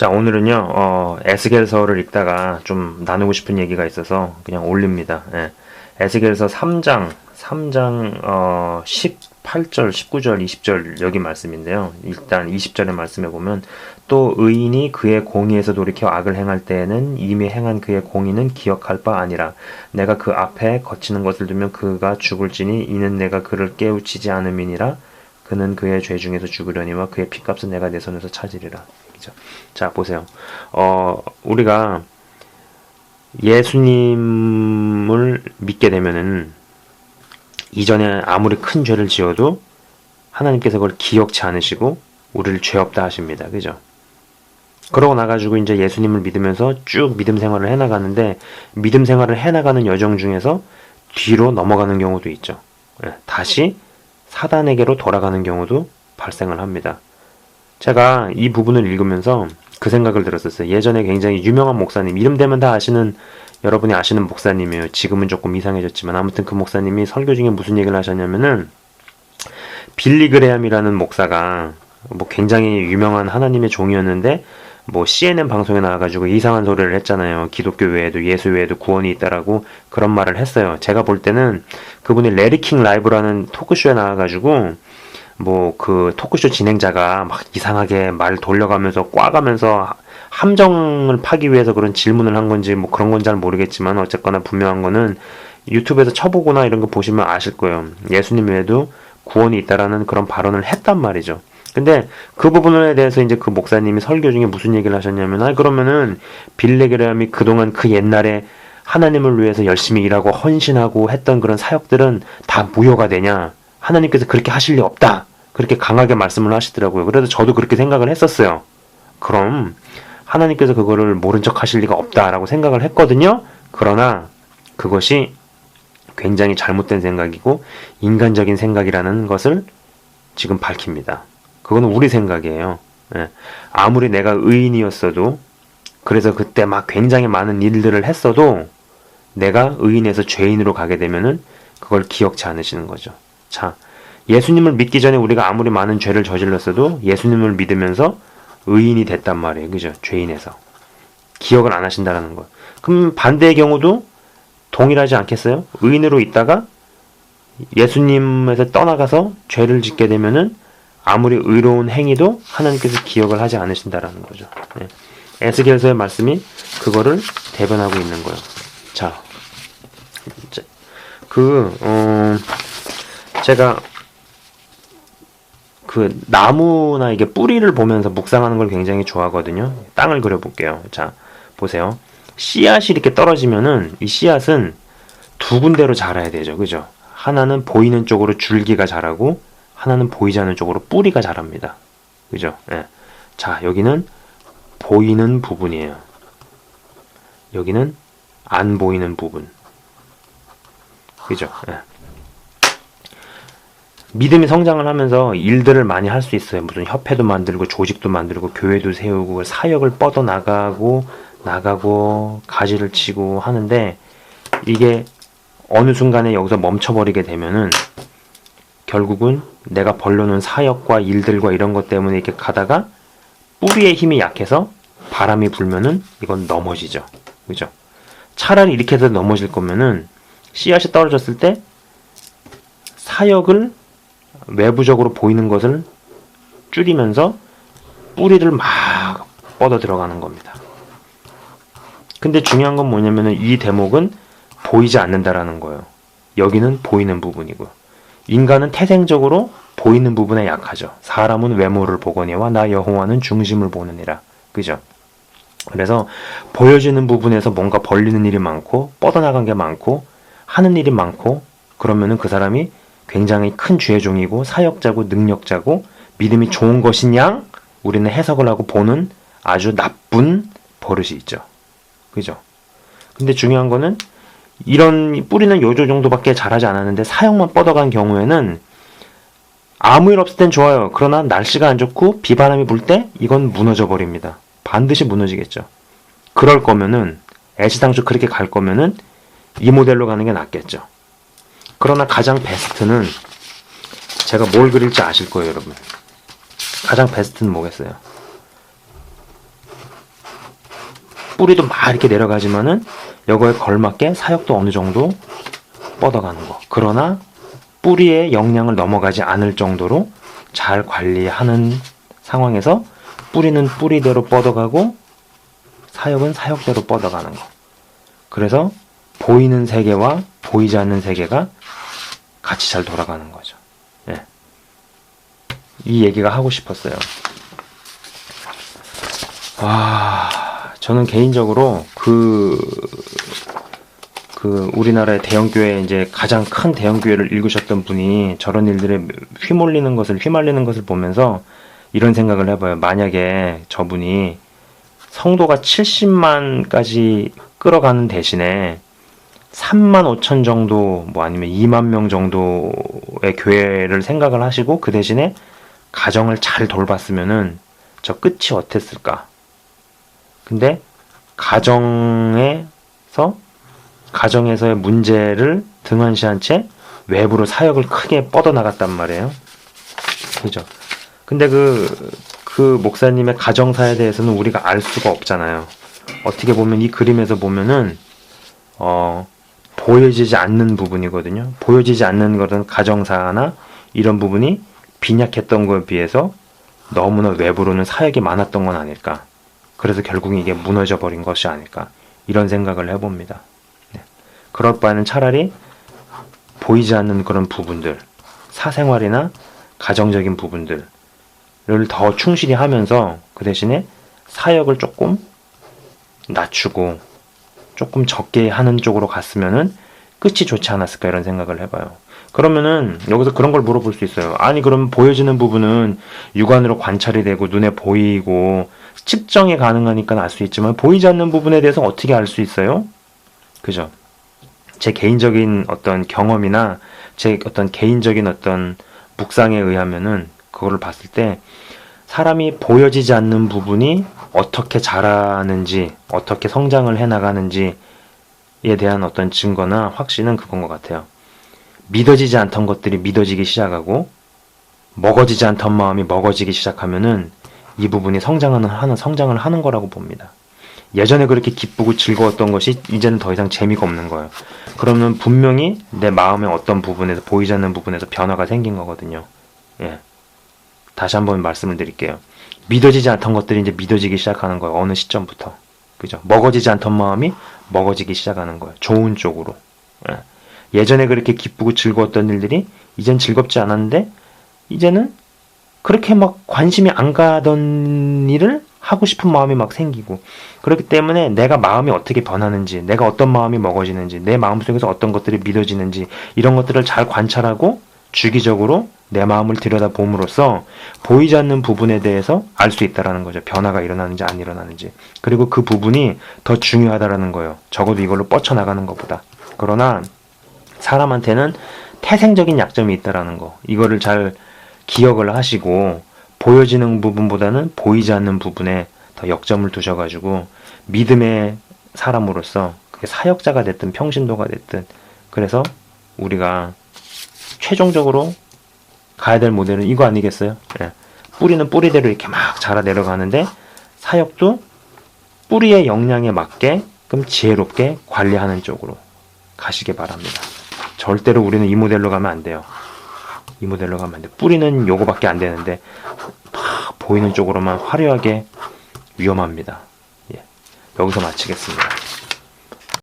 자, 오늘은요, 에스겔서를 읽다가 좀 나누고 싶은 얘기가 있어서 그냥 올립니다. 예. 에스겔서 3장, 18절, 19절, 20절 여기 말씀인데요. 일단 20절의 말씀에 보면 또 의인이 그의 공의에서 돌이켜 악을 행할 때에는 이미 행한 그의 공의는 기억할 바 아니라 내가 그 앞에 거치는 것을 두면 그가 죽을지니 이는 내가 그를 깨우치지 않음이니라 그는 그의 죄 중에서 죽으려니와 그의 피값은 내가 내 손에서 찾으리라. 자, 보세요. 우리가 예수님을 믿게 되면은 이전에 아무리 큰 죄를 지어도 하나님께서 그걸 기억치 않으시고 우리를 죄 없다 하십니다. 그죠? 그러고 나가지고 이제 예수님을 믿으면서 쭉 믿음 생활을 해나가는데 믿음 생활을 해나가는 여정 중에서 뒤로 넘어가는 경우도 있죠. 다시 사단에게로 돌아가는 경우도 발생을 합니다. 제가 이 부분을 읽으면서 그 생각을 들었었어요. 예전에 굉장히 유명한 목사님, 이름 되면 다 아시는, 여러분이 아시는 목사님이에요. 지금은 조금 이상해졌지만 아무튼 그 목사님이 설교 중에 무슨 얘기를 하셨냐면은 빌리 그레함이라는 목사가 뭐 굉장히 유명한 하나님의 종이었는데 뭐 CNN 방송에 나와가지고 이상한 소리를 했잖아요. 기독교 외에도 예수 외에도 구원이 있다라고 그런 말을 했어요. 제가 볼 때는 그분이 레리킹 라이브라는 토크쇼에 나와가지고 뭐 그 토크쇼 진행자가 막 이상하게 말 돌려가면서 꽈가면서 함정을 파기 위해서 그런 질문을 한 건지 뭐 그런 건 잘 모르겠지만 어쨌거나 분명한 거는 유튜브에서 쳐보거나 이런 거 보시면 아실 거예요. 예수님 외에도 구원이 있다라는 그런 발언을 했단 말이죠. 근데 그 부분에 대해서 이제 그 목사님이 설교 중에 무슨 얘기를 하셨냐면, 그러면은 빌리 그레함이 그동안 그 옛날에 하나님을 위해서 열심히 일하고 헌신하고 했던 그런 사역들은 다 무효가 되냐? 하나님께서 그렇게 하실 리 없다. 그렇게 강하게 말씀을 하시더라고요. 그래서 저도 그렇게 생각을 했었어요. 그럼 하나님께서 그거를 모른 척 하실 리가 없다라고 생각을 했거든요. 그러나 그것이 굉장히 잘못된 생각이고 인간적인 생각이라는 것을 지금 밝힙니다. 그거는 우리 생각이에요. 아무리 내가 의인이었어도, 그래서 그때 막 굉장히 많은 일들을 했어도 내가 의인에서 죄인으로 가게 되면은 그걸 기억치 않으시는 거죠. 자, 예수님을 믿기 전에 우리가 아무리 많은 죄를 저질렀어도 예수님을 믿으면서 의인이 됐단 말이에요. 그죠? 죄인에서. 기억을 안 하신다라는 거. 그럼 반대의 경우도 동일하지 않겠어요? 의인으로 있다가 예수님에서 떠나가서 죄를 짓게 되면은 아무리 의로운 행위도 하나님께서 기억을 하지 않으신다라는 거죠. 에스겔서의 말씀이 그거를 대변하고 있는 거예요. 자, 제가 그 나무나 이게 뿌리를 보면서 묵상하는 걸 굉장히 좋아하거든요. 땅을 그려볼게요. 자, 보세요. 씨앗이 이렇게 떨어지면은 이 씨앗은 두 군데로 자라야 되죠. 그죠? 하나는 보이는 쪽으로 줄기가 자라고 하나는 보이지 않는 쪽으로 뿌리가 자랍니다. 그죠? 자, 여기는 보이는 부분이에요. 여기는 안 보이는 부분. 그죠? 믿음이 성장을 하면서 일들을 많이 할 수 있어요. 무슨 협회도 만들고 조직도 만들고 교회도 세우고 사역을 뻗어 나가고 가지를 치고 하는데, 이게 어느 순간에 여기서 멈춰버리게 되면은 결국은 내가 벌려놓은 사역과 일들과 이런 것 때문에 이렇게 가다가 뿌리의 힘이 약해서 바람이 불면은 이건 넘어지죠. 그죠? 차라리 이렇게 해서 넘어질 거면은 씨앗이 떨어졌을 때 사역을 외부적으로 보이는 것을 줄이면서 뿌리를 막 뻗어 들어가는 겁니다. 근데 중요한 건 뭐냐면은 이 대목은 보이지 않는다라는 거예요. 여기는 보이는 부분이고요. 인간은 태생적으로 보이는 부분에 약하죠. 사람은 외모를 보거니와 나 여호와는 중심을 보느니라. 그죠? 그래서 보여지는 부분에서 뭔가 벌리는 일이 많고 뻗어나간 게 많고 하는 일이 많고, 그러면은 그 사람이 굉장히 큰 죄의 종이고 사역자고 능력자고 믿음이 좋은 것이냐 우리는 해석을 하고 보는 아주 나쁜 버릇이 있죠. 그죠? 근데 중요한 거는 이런 뿌리는 요 정도밖에 자라지 않았는데 사역만 뻗어간 경우에는 아무 일 없을 땐 좋아요. 그러나 날씨가 안 좋고 비바람이 불 때 이건 무너져 버립니다. 반드시 무너지겠죠. 그럴 거면은 애시당초 그렇게 갈 거면은 이 모델로 가는 게 낫겠죠. 그러나 가장 베스트는, 제가 뭘 그릴지 아실 거예요, 여러분. 가장 베스트는 뭐겠어요? 뿌리도 막 이렇게 내려가지만은 이거에 걸맞게 사역도 어느 정도 뻗어가는 거. 그러나 뿌리의 영향을 넘어가지 않을 정도로 잘 관리하는 상황에서 뿌리는 뿌리대로 뻗어가고 사역은 사역대로 뻗어가는 거. 그래서 보이는 세계와 보이지 않는 세계가 같이 잘 돌아가는 거죠. 예. 이 얘기가 하고 싶었어요. 저는 개인적으로 우리나라의 대형교회, 이제 가장 큰 대형교회를 읽으셨던 분이 저런 일들에 휘말리는 것을 보면서 이런 생각을 해봐요. 만약에 저분이 성도가 70만까지 끌어가는 대신에 3만 5천 정도, 뭐 아니면 2만 명 정도의 교회를 생각을 하시고 그 대신에 가정을 잘 돌봤으면은 저 끝이 어땠을까? 근데 가정에서의 문제를 등한시한 채 외부로 사역을 크게 뻗어나갔단 말이에요. 그죠? 근데 그 목사님의 가정사에 대해서는 우리가 알 수가 없잖아요. 어떻게 보면 이 그림에서 보면은 보여지지 않는 부분이거든요. 보여지지 않는 것은 가정사나 이런 부분이 빈약했던 것에 비해서 너무나 외부로는 사역이 많았던 건 아닐까. 그래서 결국 이게 무너져 버린 것이 아닐까. 이런 생각을 해봅니다. 네. 그럴 바에는 차라리 보이지 않는 그런 부분들, 사생활이나 가정적인 부분들을 더 충실히 하면서 그 대신에 사역을 조금 낮추고 조금 적게 하는 쪽으로 갔으면은 끝이 좋지 않았을까 이런 생각을 해봐요. 그러면은 여기서 그런 걸 물어볼 수 있어요. 아니 그럼 보여지는 부분은 육안으로 관찰이 되고 눈에 보이고 측정이 가능하니까 알 수 있지만 보이지 않는 부분에 대해서 어떻게 알 수 있어요? 그죠? 제 개인적인 어떤 경험이나 제 어떤 개인적인 어떤 묵상에 의하면은 그거를 봤을 때 사람이 보여지지 않는 부분이 어떻게 자라는지, 어떻게 성장을 해나가는지에 대한 어떤 증거나 확신은 그건 것 같아요. 믿어지지 않던 것들이 믿어지기 시작하고 먹어지지 않던 마음이 먹어지기 시작하면은 이 부분이 성장을 하는 거라고 봅니다. 예전에 그렇게 기쁘고 즐거웠던 것이 이제는 더 이상 재미가 없는 거예요. 그러면 분명히 내 마음의 어떤 부분에서, 보이지 않는 부분에서 변화가 생긴 거거든요. 예. 다시 한번 말씀을 드릴게요. 믿어지지 않던 것들이 이제 믿어지기 시작하는 거예요. 어느 시점부터. 그죠? 먹어지지 않던 마음이 먹어지기 시작하는 거예요. 좋은 쪽으로. 예. 예전에 그렇게 기쁘고 즐거웠던 일들이 이젠 즐겁지 않았는데 이제는 그렇게 막 관심이 안 가던 일을 하고 싶은 마음이 막 생기고, 그렇기 때문에 내가 마음이 어떻게 변하는지, 내가 어떤 마음이 먹어지는지, 내 마음속에서 어떤 것들이 믿어지는지 이런 것들을 잘 관찰하고 주기적으로 내 마음을 들여다봄으로써 보이지 않는 부분에 대해서 알 수 있다라는 거죠. 변화가 일어나는지 안 일어나는지. 그리고 그 부분이 더 중요하다라는 거예요. 적어도 이걸로 뻗쳐나가는 것보다. 그러나 사람한테는 태생적인 약점이 있다라는 거. 이거를 잘 기억을 하시고 보여지는 부분보다는 보이지 않는 부분에 더 역점을 두셔가지고 믿음의 사람으로서 그게 사역자가 됐든 평신도가 됐든, 그래서 우리가 최종적으로 가야 될 모델은 이거 아니겠어요? 예. 뿌리는 뿌리대로 이렇게 막 자라 내려가는데 사역도 뿌리의 역량에 맞게 좀 지혜롭게 관리하는 쪽으로 가시기 바랍니다. 절대로 우리는 이 모델로 가면 안 돼요. 이 모델로 가면 안 돼. 뿌리는 요거밖에 안 되는데 막 보이는 쪽으로만 화려하게 위험합니다. 예. 여기서 마치겠습니다.